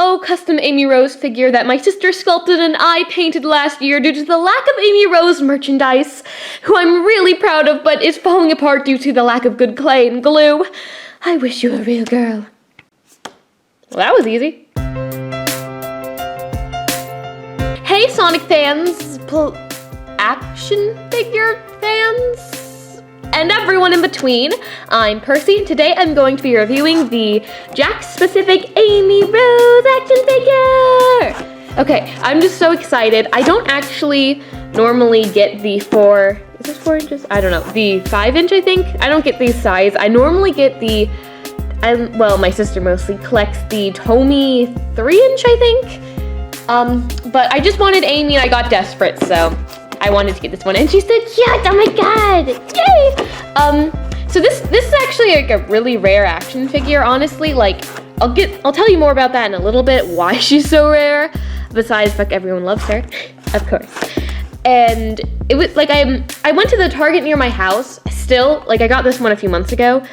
Oh, custom Amy Rose figure that my sister sculpted and I painted last year due to the lack of Amy Rose merchandise, who I'm really proud of but is falling apart due to the lack of good clay and glue. I wish you a real girl. Well, that was easy. Hey, Sonic fans, action figure fans, and everyone in between. I'm Percy, and today I'm going to be reviewing the Jakks Pacific Amy Rose action figure. Okay, I'm just so excited. I don't actually normally get the 4 inches? I don't know, the 5 inch, I think. I don't get these size. I normally get the, well, my sister mostly collects the Tomy 3 inch, I think. But I just wanted Amy and I got desperate, so I wanted to get this one. And she's so cute, oh my god, yay! So this is actually like a really rare action figure, honestly. Like, I'll tell you more about that in a little bit, why she's so rare. Besides, fuck, everyone loves her, of course. And it was like, I went to the Target near my house, still, like I got this one a few months ago.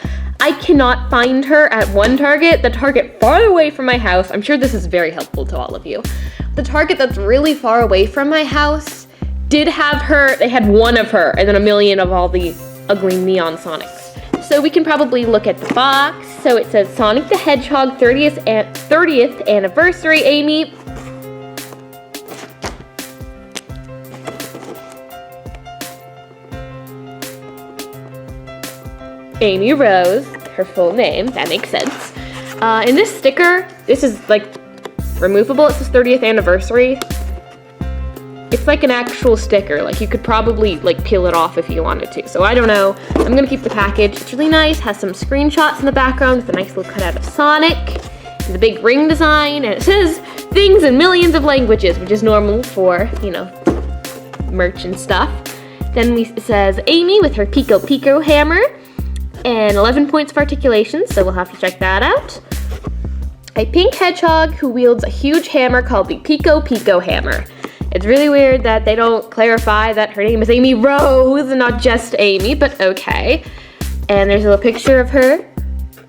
I cannot find her at one Target, the Target far away from my house. I'm sure this is very helpful to all of you. The Target that's really far away from my house did have her. They had one of her and then a million of all the ugly neon Sonics. So we can probably look at the box. So it says Sonic the Hedgehog 30th anniversary, Amy. Amy Rose, her full name, that makes sense. And this sticker, this is like removable, it says 30th anniversary. It's like an actual sticker, like you could probably like peel it off if you wanted to. So I don't know, I'm gonna keep the package. It's really nice, has some screenshots in the background with a nice little cutout of Sonic. The big ring design, and it says things in millions of languages, which is normal for, you know, merch and stuff. Then it says Amy with her Pico Pico hammer. And 11 points for articulation, so we'll have to check that out. A pink hedgehog who wields a huge hammer called the Pico Pico hammer. It's really weird that they don't clarify that her name is Amy Rose and not just Amy, but okay. And there's a little picture of her.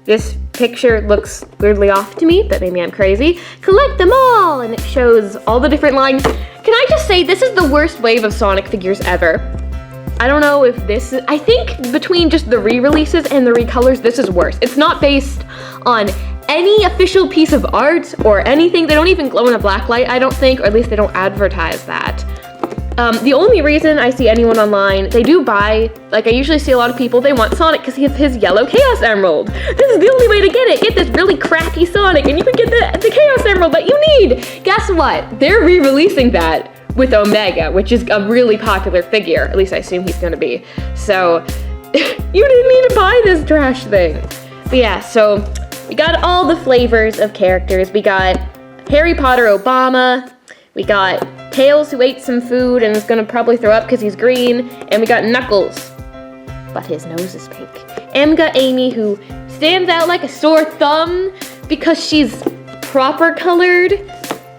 This picture looks weirdly off to me, but maybe I'm crazy. Collect them all! And it shows all the different lines. Can I just say, this is the worst wave of Sonic figures ever. I don't know if this is, I think between just the re-releases and the recolors, this is worse. It's not based on any official piece of art or anything. They don't even glow in a black light, I don't think, or at least they don't advertise that. The only reason I see anyone online, they do buy, like I usually see a lot of people, they want Sonic because he has his yellow Chaos Emerald. This is the only way to get it. Get this really crappy Sonic and you can get the Chaos Emerald that you need. Guess what? They're re-releasing that with Omega, which is a really popular figure. At least I assume he's gonna be. So, you didn't need to buy this trash thing. But yeah, so we got all the flavors of characters. We got Harry Potter Obama. We got Tails who ate some food and is gonna probably throw up because he's green. And we got Knuckles, but his nose is pink. And we got Amy who stands out like a sore thumb because she's proper colored.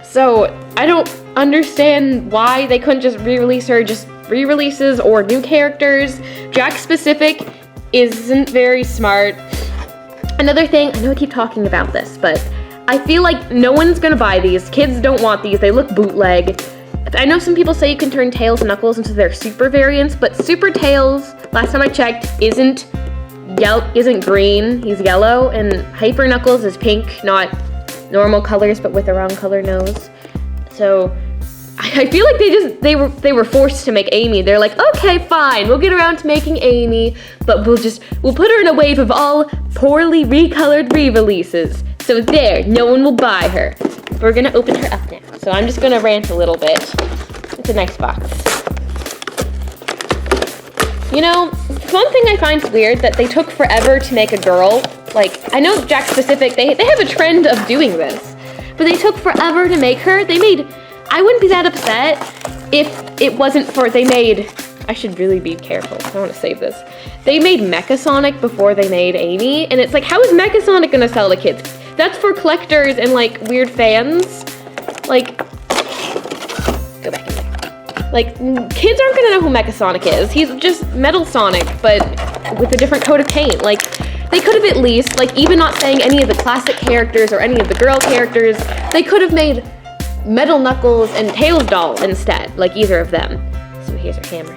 So I don't understand why they couldn't just re-release her, just re-releases or new characters. Jakks Pacific isn't very smart. Another thing, I know I keep talking about this, but I feel like no one's gonna buy these. Kids don't want these, they look bootleg. I know some people say you can turn Tails and Knuckles into their super variants, but Super Tails, last time I checked, isn't green, he's yellow, and Hyper Knuckles is pink, not normal colors, but with a round color nose. So I feel like they were forced to make Amy. They're like, okay, fine, we'll get around to making Amy, but we'll put her in a wave of all poorly recolored re-releases. So there, no one will buy her. We're gonna open her up now. So I'm just gonna rant a little bit. It's a nice box. You know, one thing I find weird that they took forever to make a girl. Like, I know Jakks Pacific, they have a trend of doing this, but they took forever to make her. I wouldn't be that upset if it wasn't for, I should really be careful, I wanna save this. They made Mecha Sonic before they made Amy, and it's like, how is Mecha Sonic gonna sell to kids? That's for collectors and like weird fans. Like, go back in there. Like, kids aren't gonna know who Mecha Sonic is. He's just Metal Sonic, but with a different coat of paint. Like, they could have at least, like, even not saying any of the classic characters or any of the girl characters, they could have made Metal Knuckles and Tails doll instead, like either of them. So here's her hammer.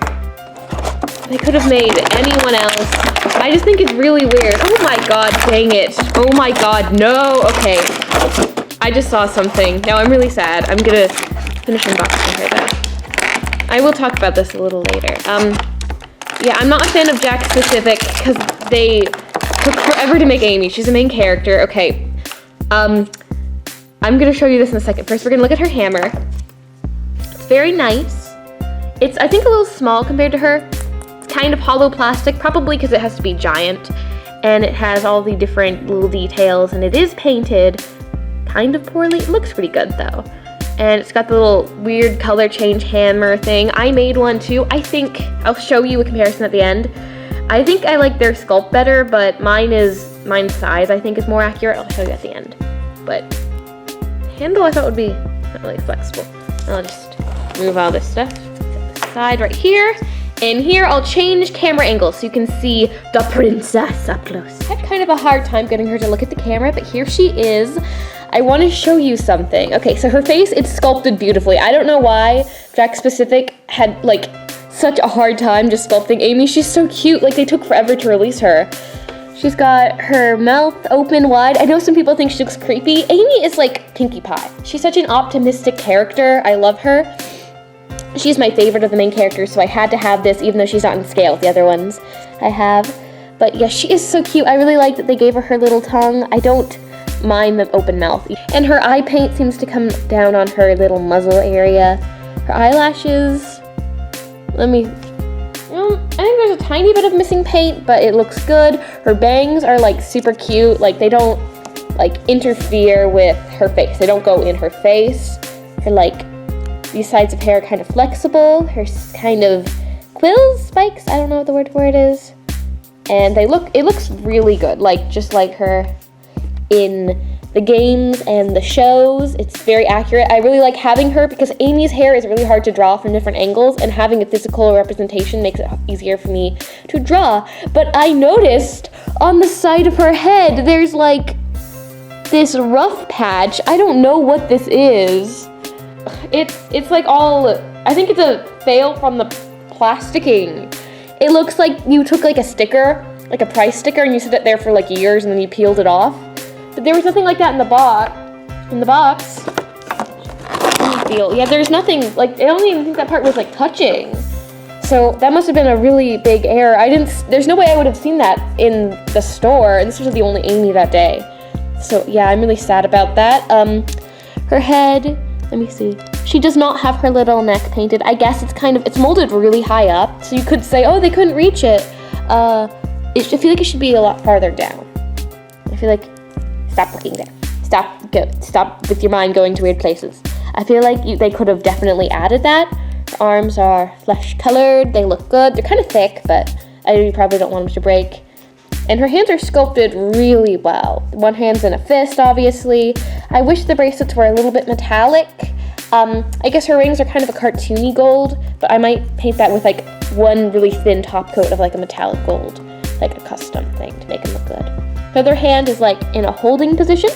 They could have made anyone else. I just think it's really weird. Oh my god, dang it. Oh my god, no. Okay. I just saw something. Now I'm really sad. I'm gonna finish unboxing her though. I will talk about this a little later. Yeah, I'm not a fan of Jakks Pacific because they took forever to make Amy. She's the main character. Okay. I'm gonna show you this in a second. First, we're gonna look at her hammer. It's very nice. It's, I think, a little small compared to her. It's kind of hollow plastic, probably because it has to be giant. And it has all the different little details, and it is painted kind of poorly. It looks pretty good, though. And it's got the little weird color change hammer thing. I made one, too. I think, I'll show you a comparison at the end. I think I like their sculpt better, but mine's size, I think, is more accurate. I'll show you at the end. But handle I thought would be not really flexible. I'll just move all this stuff to the side right here. And here I'll change camera angles so you can see the princess up close. I had kind of a hard time getting her to look at the camera, but here she is. I want to show you something. Okay, so her face, it's sculpted beautifully. I don't know why Jakks Pacific had like such a hard time just sculpting Amy. She's so cute. Like, they took forever to release her. She's got her mouth open wide. I know some people think she looks creepy. Amy is like Pinkie Pie. She's such an optimistic character. I love her. She's my favorite of the main characters, so I had to have this, even though she's not in scale with the other ones I have. But yeah, she is so cute. I really like that they gave her little tongue. I don't mind the open mouth. And her eye paint seems to come down on her little muzzle area. Her eyelashes, I think there's a tiny bit of missing paint, but it looks good. Her bangs are like super cute. Like, they don't like interfere with her face. They don't go in her face. Her like, these sides of hair are kind of flexible. Her kind of quills, spikes, I don't know what the word for it is. And it looks really good. Like, just like her in the games and the shows. It's very accurate. I really like having her because Amy's hair is really hard to draw from different angles, and having a physical representation makes it easier for me to draw. But I noticed on the side of her head, there's like this rough patch. I don't know what this is. It's like all, I think it's a fail from the plasticking. It looks like you took like a sticker, like a price sticker, and you set it there for like years and then you peeled it off. But there was nothing like that in the box. Yeah, there's nothing, like, I don't even think that part was like touching. So that must have been a really big error. There's no way I would have seen that in the store. This was the only Amy that day. So yeah, I'm really sad about that. Her head, let me see. She does not have her little neck painted. I guess it's molded really high up. So you could say, oh, they couldn't reach it. I feel like it should be a lot farther down. I feel like, stop looking there. Stop with your mind going to weird places. I feel like they could have definitely added that. Her arms are flesh colored. They look good. They're kind of thick, but I probably don't want them to break. And her hands are sculpted really well. One hand's in a fist, obviously. I wish the bracelets were a little bit metallic. I guess her rings are kind of a cartoony gold, but I might paint that with like one really thin top coat of like a metallic gold, like a custom thing to make them look good. Her other hand is like in a holding position.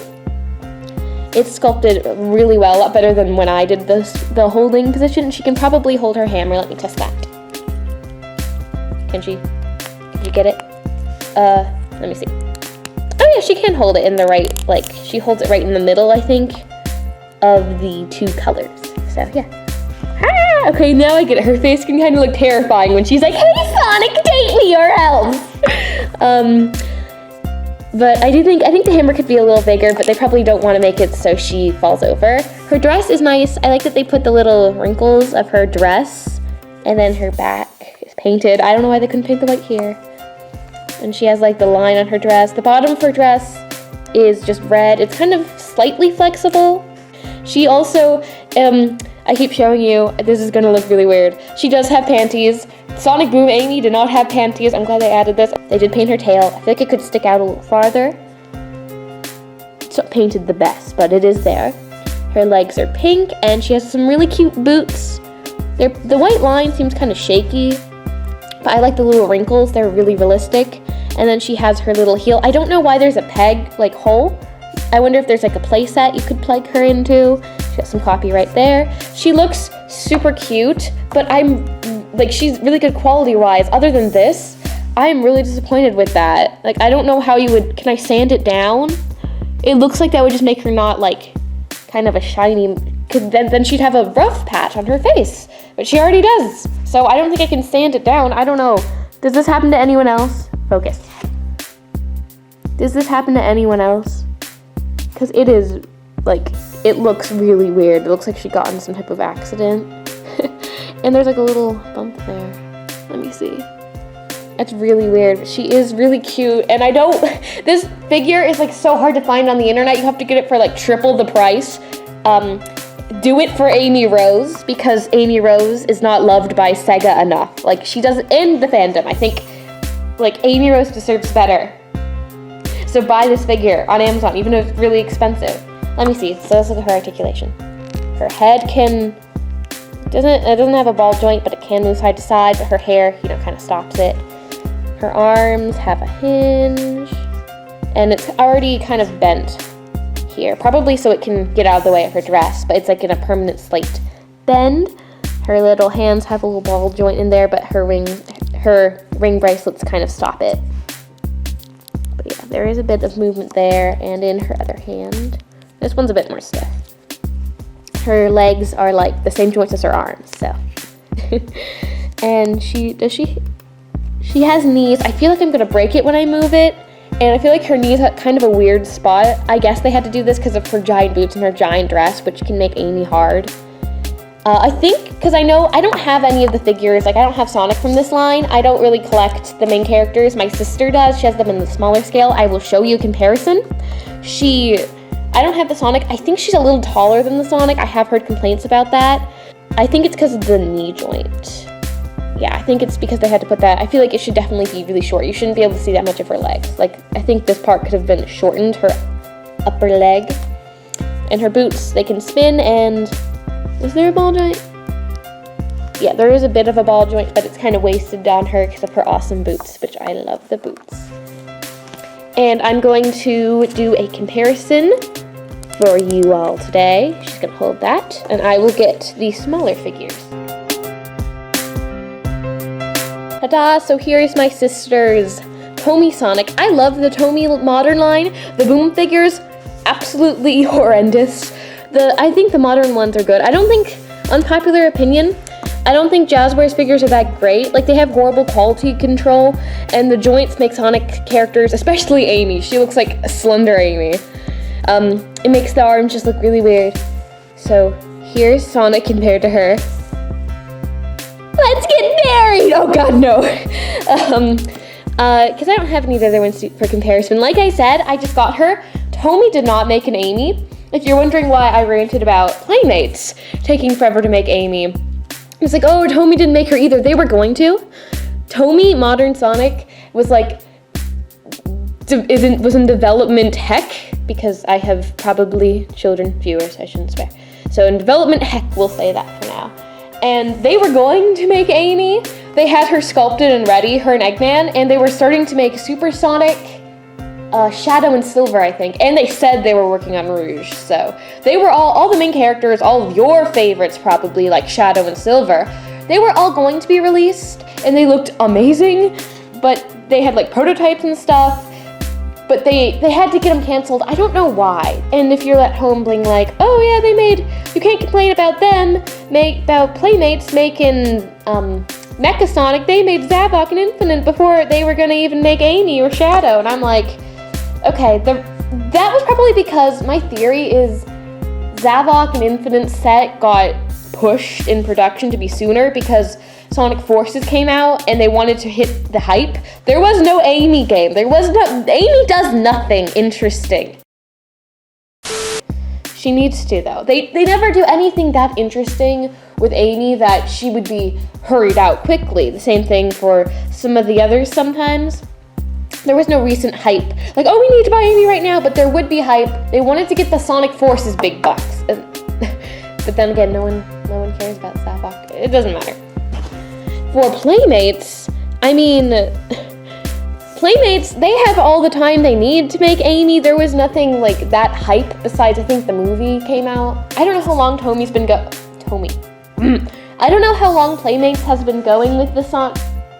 It's sculpted really well, a lot better than when I did the holding position. She can probably hold her hammer. Let me test that. Can you get it? Let me see. Oh yeah, she can hold it in the right, like, she holds it right in the middle, I think, of the two colors. So yeah. Ah, okay, now I get it. Her face can kind of look terrifying when she's like, hey Sonic, date me or else. But I think the hammer could be a little bigger, but they probably don't want to make it so she falls over. Her dress is nice. I like that they put the little wrinkles of her dress, and then her back is painted. I don't know why they couldn't paint the white here. And she has like the line on her dress. The bottom of her dress is just red. It's kind of slightly flexible. She also, I keep showing you, this is gonna look really weird. She does have panties. Sonic Boom Amy did not have panties. I'm glad they added this. They did paint her tail. I feel like it could stick out a little farther. It's not painted the best, but it is there. Her legs are pink, and she has some really cute boots. The white line seems kind of shaky, but I like the little wrinkles. They're really realistic. And then she has her little heel. I don't know why there's a peg, like, hole. I wonder if there's like a play set you could plug her into. She has some copyright there. She looks super cute, but she's really good quality-wise. Other than this, I'm really disappointed with that. Like, I don't know how you would, can I sand it down? It looks like that would just make her not, like, kind of a shiny, because then she'd have a rough patch on her face, but she already does. So I don't think I can sand it down. I don't know. Does this happen to anyone else? Focus. Does this happen to anyone else? Because it is, like, it looks really weird. It looks like she got in some type of accident. And there's, like, a little bump there. Let me see. It's really weird. She is really cute. And this figure is, like, so hard to find on the internet. You have to get it for, like, triple the price. Do it for Amy Rose, because Amy Rose is not loved by Sega enough. Like, she doesn't, in the fandom. I think, like, Amy Rose deserves better. So buy this figure on Amazon, even if it's really expensive. Let me see. So let's look at her articulation. Her head it doesn't have a ball joint, but it can move side to side. But her hair, kind of stops it. Her arms have a hinge, and it's already kind of bent here, probably so it can get out of the way of her dress. But it's like in a permanent slate bend. Her little hands have a little ball joint in there, but her ring bracelets kind of stop it. Yeah, there is a bit of movement there, and in her other hand. This one's a bit more stiff. Her legs are like the same joints as her arms, so. And she has knees. I feel like I'm gonna break it when I move it, and I feel like her knees have kind of a weird spot. I guess they had to do this because of her giant boots and her giant dress, which can make Amy hard. I think, because I don't have any of the figures, like I don't have Sonic from this line. I don't really collect the main characters. My sister does. She has them in the smaller scale. I will show you a comparison. I don't have the Sonic. I think she's a little taller than the Sonic. I have heard complaints about that. I think it's because of the knee joint. Yeah, I think it's because they had to put that. I feel like it should definitely be really short. You shouldn't be able to see that much of her legs. Like, I think this part could have been shortened, her upper leg. And her boots, they can spin, and is there a ball joint? Yeah, there is a bit of a ball joint, but it's kind of wasted down her because of her awesome boots, which I love the boots. And I'm going to do a comparison for you all today. She's going to hold that, and I will get the smaller figures. Ta-da! So here's my sister's Tomy Sonic. I love the Tomy modern line. The Boom figures, absolutely horrendous. I think the modern ones are good. I don't think, unpopular opinion, I don't think Jazzwares figures are that great. Like, they have horrible quality control, and the joints make Sonic characters, especially Amy. She looks like a slender Amy. It makes the arms just look really weird. So here's Sonic compared to her. Let's get married! Oh god, no. Because I don't have any of the other ones for comparison. Like I said, I just got her. Tomy did not make an Amy. If you're wondering why I ranted about Playmates taking forever to make Amy, it's like, oh, Tomy didn't make her either. They were going to. Tomy Modern Sonic was like, was in development heck, because I have probably children viewers, I shouldn't swear. So in development heck, we'll say that for now. And they were going to make Amy. They had her sculpted and ready, her and Eggman, and they were starting to make Supersonic, Shadow and Silver, I think. And they said they were working on Rouge. So they were all the main characters, all of your favorites probably, like Shadow and Silver, they were all going to be released, and they looked amazing, but they had like prototypes and stuff. But they had to get them canceled. I don't know why. And if you're at home being like, oh yeah, you can't complain about them, about Playmates making Mecha Sonic. They made Zavok and Infinite before they were gonna even make Amy or Shadow. And I'm like, okay, that was probably because my theory is Zavok and Infinite set got pushed in production to be sooner because Sonic Forces came out and they wanted to hit the hype. There was no Amy game. Amy does nothing interesting. She needs to, though. They never do anything that interesting with Amy that she would be hurried out quickly. The same thing for some of the others sometimes. There was no recent hype. Like, oh, we need to buy Amy right now, but there would be hype. They wanted to get the Sonic Forces big bucks. But then again, no one cares about Zavok. It doesn't matter. For Playmates, I mean, Playmates, they have all the time they need to make Amy. There was nothing like that hype besides I think the movie came out. I don't know how long Tomy's been Tomy. I don't know how long Playmates has been going with the song.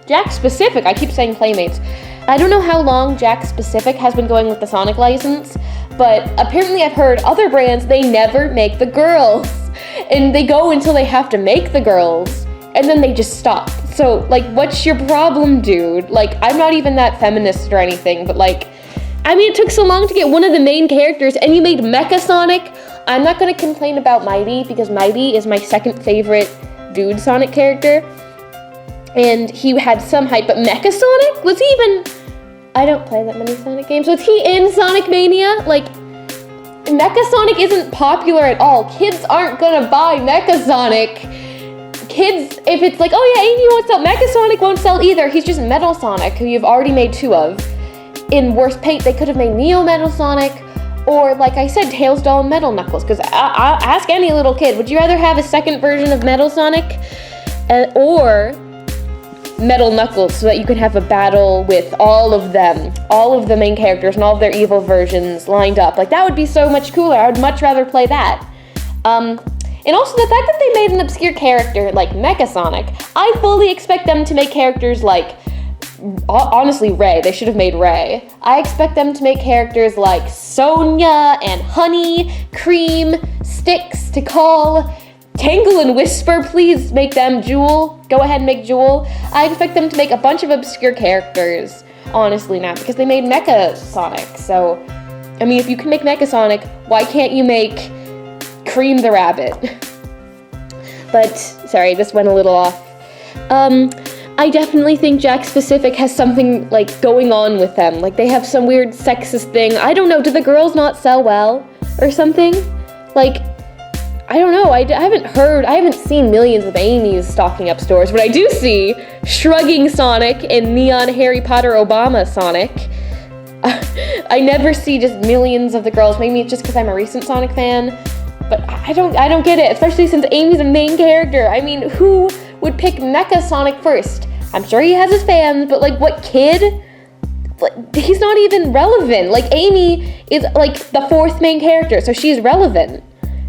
Jakks Pacific, I keep saying Playmates. I don't know how long Jakks Pacific has been going with the Sonic license, but apparently I've heard other brands, they never make the girls. And they go until they have to make the girls, and then they just stop. So, like, what's your problem, dude? Like, I'm not even that feminist or anything, but like, I mean, it took so long to get one of the main characters, and you made Mecha Sonic. I'm not gonna complain about Mighty, because Mighty is my second favorite dude Sonic character. And he had some hype, but Mecha Sonic? Was he even... I don't play that many Sonic games. Was he in Sonic Mania? Like, Mecha Sonic isn't popular at all. Kids aren't gonna buy Mecha Sonic. Kids, if it's like, oh yeah, Amy won't sell, Mecha Sonic won't sell either. He's just Metal Sonic, who you've already made 2 of. In worse paint, they could have made Neo Metal Sonic, or like I said, Tails Doll and Metal Knuckles, because ask any little kid, would you rather have a second version of Metal Sonic, or Metal Knuckles, so that you could have a battle with all of them, all of the main characters and all of their evil versions lined up? Like, that would be so much cooler. I would much rather play that. And also the fact that they made an obscure character like Mecha Sonic, I fully expect them to make characters like, honestly, Ray. They should have made Ray. I expect them to make characters like Sonia and Honey, Cream, Sticks, Tikal, Tangle and Whisper. Please make them. Jewel. Go ahead and make Jewel. I expect them to make a bunch of obscure characters, honestly, now, because they made Mecha Sonic. So, I mean, if you can make Mecha Sonic, why can't you make Cream the Rabbit? But, sorry, this went a little off. I definitely think Jakks Pacific has something, like, going on with them. Like, they have some weird sexist thing. I don't know, do the girls not sell well? Or something? Like, I don't know, I haven't seen millions of Amy's stocking up stores, but I do see Shrugging Sonic and Neon Harry Potter Obama Sonic. I never see just millions of the girls. Maybe it's just because I'm a recent Sonic fan. But I don't get it, especially since Amy's a main character. I mean, who would pick Mecha Sonic first? I'm sure he has his fans, but like, what kid? Like, he's not even relevant. Like, Amy is like the 4th main character, so she's relevant.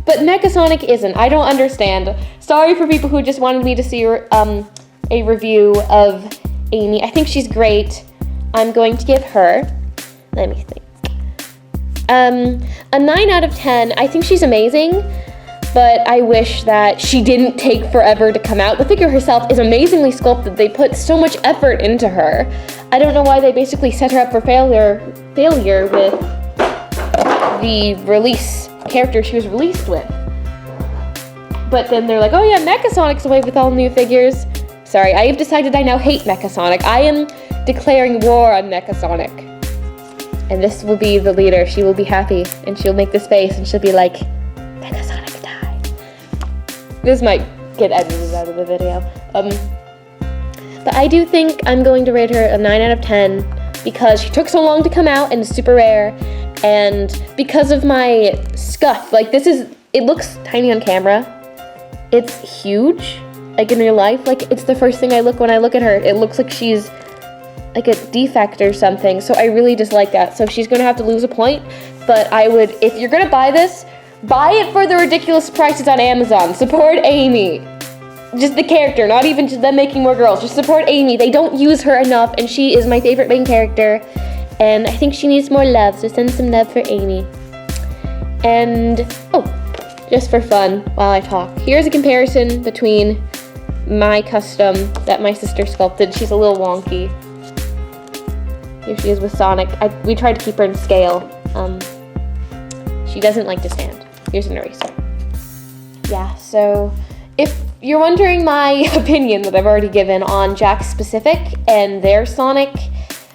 But Mecha Sonic isn't. I don't understand. Sorry for people who just wanted me to see a review of Amy. I think she's great. I'm going to give her, let me think. A 9 out of 10. I think she's amazing, but I wish that she didn't take forever to come out. The figure herself is amazingly sculpted. They put so much effort into her. I don't know why they basically set her up for failure with the release character she was released with. But then they're like, oh yeah, Mecha Sonic's away with all new figures. Sorry, I have decided I now hate Mecha Sonic. I am declaring war on Mecha Sonic. And this will be the leader. She will be happy, and she'll make this face, and she'll be like, Mecha Sonic die. This might get edited out of the video. But I do think I'm going to rate her a 9 out of 10 because she took so long to come out and is super rare, and because of my scuff. Like, it looks tiny on camera. It's huge, like in real life. Like, it's the first thing I look when I look at her. It looks like she's like a defect or something, so I really dislike that. So she's gonna have to lose a point, but I would, if you're gonna buy this, buy it for the ridiculous prices on Amazon. Support Amy. Just the character, not even just them making more girls. Just support Amy. They don't use her enough, and she is my favorite main character, and I think she needs more love, so send some love for Amy. And, oh, just for fun, while I talk, here's a comparison between my custom that my sister sculpted. She's a little wonky. Here she is with Sonic. We tried to keep her in scale. She doesn't like to stand. Here's an eraser. Yeah, so if you're wondering my opinion that I've already given on Jakks Pacific and their Sonic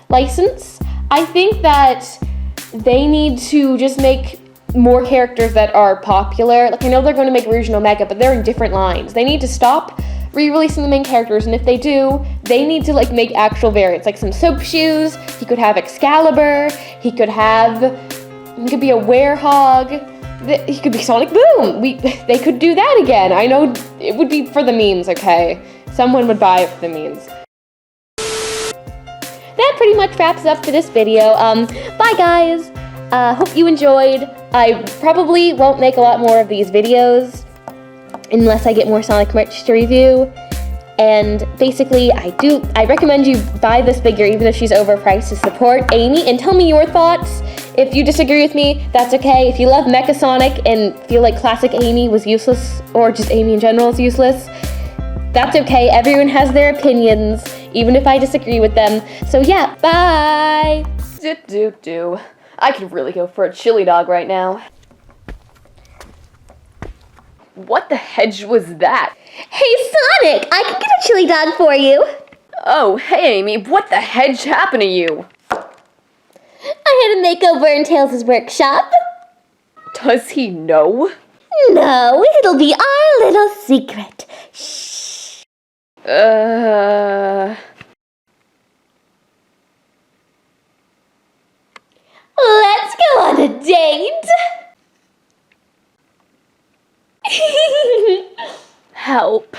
license, I think that they need to just make more characters that are popular. Like, I know they're going to make Rouge and Omega, but they're in different lines. They need to stop re-releasing the main characters, and if they do, they need to like make actual variants, like some soap shoes. He could have Excalibur. He could be a Werehog. He could be Sonic Boom. They could do that again. I know it would be for the memes, okay? Someone would buy it for the memes. That that pretty much wraps up for this video. Bye guys. Hope you enjoyed. I probably won't make a lot more of these videos unless I get more Sonic merch to review. And basically, I recommend you buy this figure even if she's overpriced to support Amy, and tell me your thoughts. If you disagree with me, that's okay. If you love Mecha Sonic and feel like classic Amy was useless, or just Amy in general is useless, that's okay. Everyone has their opinions, even if I disagree with them. So yeah, bye! I could really go for a chili dog right now. What the hedge was that? Hey Sonic, I can get a chili dog for you. Oh, hey Amy, what the hedge happened to you? I had a makeover in Tails' workshop. Does he know? No, it'll be our little secret. Shh. Let's go on a date. Help.